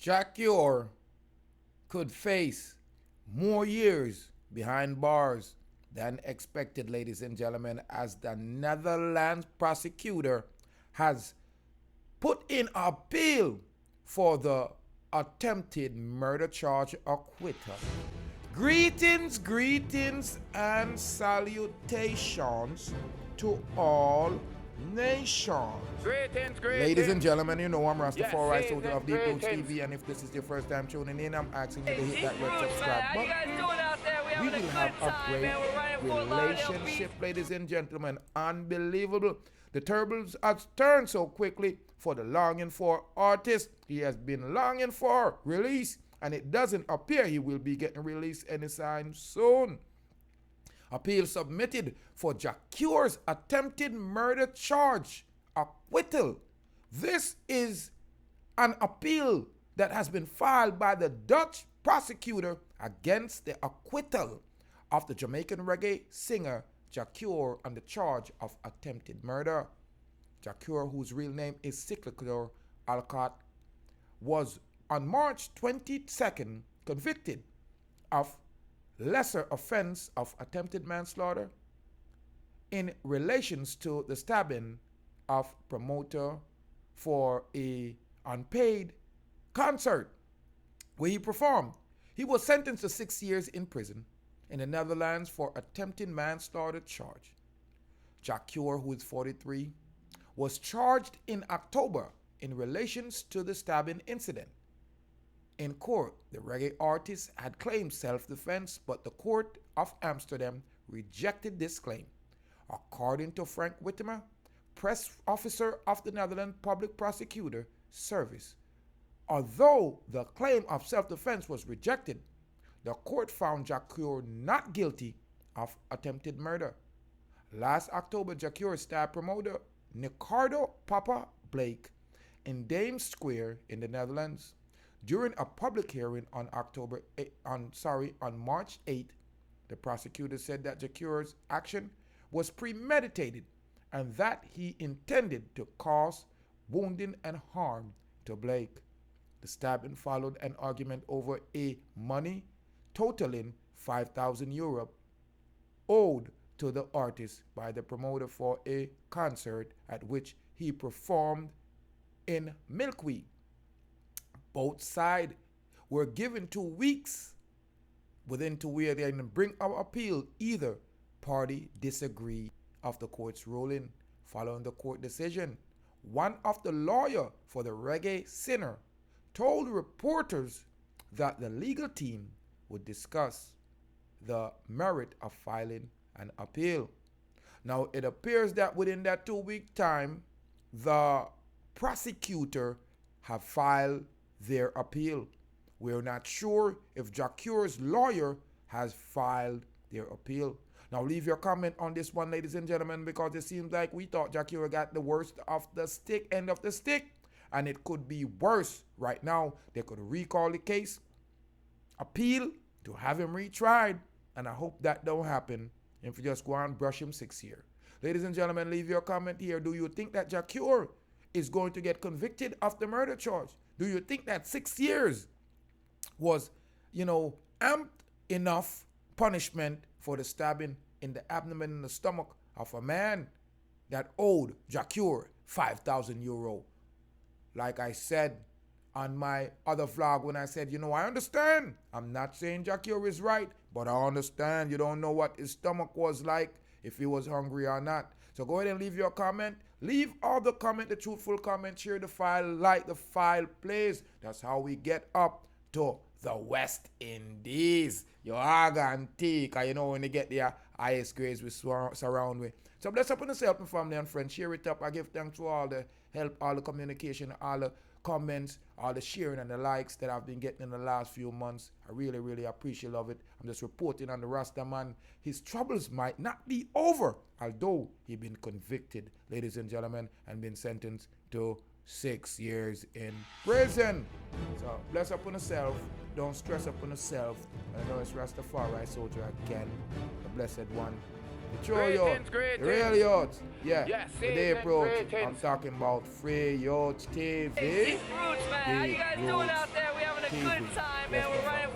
Jah Cure could face more years behind bars than expected, ladies and gentlemen, as the Netherlands prosecutor has put in appeal for the attempted murder charge acquittal. Greetings, greetings, and salutations to all nations. Greetings. Ladies and gentlemen, you know I'm Rastafari, Yes, soldier of Deep Roots TV, and if this is your first time tuning in, I'm asking you to hit that red subscribe How you guys button. doing out there? We We're having will a have good a time, great man. We're running full line relationship, ladies and gentlemen. Unbelievable. The turbulence has turned so quickly for the longing for artist. He has been longing for release, and it doesn't appear he will be getting released anytime soon. Appeal submitted for Jah Cure's attempted murder charge acquittal. This is an appeal that has been filed by the Dutch prosecutor against the acquittal of the Jamaican reggae singer Jah Cure on the charge of attempted murder. Jah Cure, whose real name is Siccature Alcock, was on March 22nd convicted of lesser offense of attempted manslaughter in relations to the stabbing of promoter for a unpaid concert where he performed. He was sentenced to 6 years in prison in the Netherlands for attempted manslaughter charge. Jah Cure, who is 43, was charged in October in relations to the stabbing incident. In court, the reggae artist had claimed self-defense, but the Court of Amsterdam rejected this claim. According to Frank Wattimena, press officer of the Netherlands Public Prosecution Service, although the claim of self-defense was rejected, the court found Jah Cure not guilty of attempted murder. Last October, Jah Cure stabbed promoter Nicardo Papa Blake in Dame Square in the Netherlands. During a public hearing on March 8, the prosecutor said that Jah Cure's action was premeditated and that he intended to cause wounding and harm to Blake. The stabbing followed an argument over a money totaling €5,000 owed to the artist by the promoter for a concert at which he performed in Milkweed. Both sides were given 2 weeks within to where they can bring our appeal. Either party disagreed of the court's ruling. Following the court decision, one of the lawyer for the reggae singer told reporters that the legal team would discuss the merit of filing an appeal. Now, it appears that within that 2-week time, the prosecutor have filed their appeal. We're not sure if Jah Cure's lawyer has filed their appeal. Now leave your comment on this one, ladies and gentlemen, because it seems like we thought Jah Cure got the worst of the stick, end of the stick, and it could be worse. Right now, they could recall the case, appeal to have him retried, and I hope that don't happen if you just go and brush him 6 years. Ladies and gentlemen, leave your comment here. Do you think that Jah Cure is going to get convicted of the murder charge? Do you think that 6 years was, amped enough punishment for the stabbing in the abdomen and the stomach of a man that owed Jah Cure €5,000? Like I said on my other vlog when I said, I understand. I'm not saying Jah Cure is right, but I understand you don't know what his stomach was like, if he was hungry or not. So go ahead and leave your comment. Leave all the comment, the truthful comment, share the file, like the file, please. That's how we get up to the West Indies. Your Argentine, when you get there, highest grades we surround with. So bless up on yourself, my family and friends. Share it up. I give thanks to all the help, all the communication, all the comments, all the sharing and the likes that I've been getting in the last few months. I really, really appreciate of it. I'm just reporting on the Rasta man. His troubles might not be over, although he's been convicted, ladies and gentlemen, and been sentenced to 6 years in prison. So bless up on yourself. Don't stress up on yourself. I know it's Rastafari soldier again, the blessed one. The true youth, the real youth. Yeah, today approach, I'm talking about Free Youth TV. Hey, Deep Roots, man. How you guys doing out there? a good time, man. We're running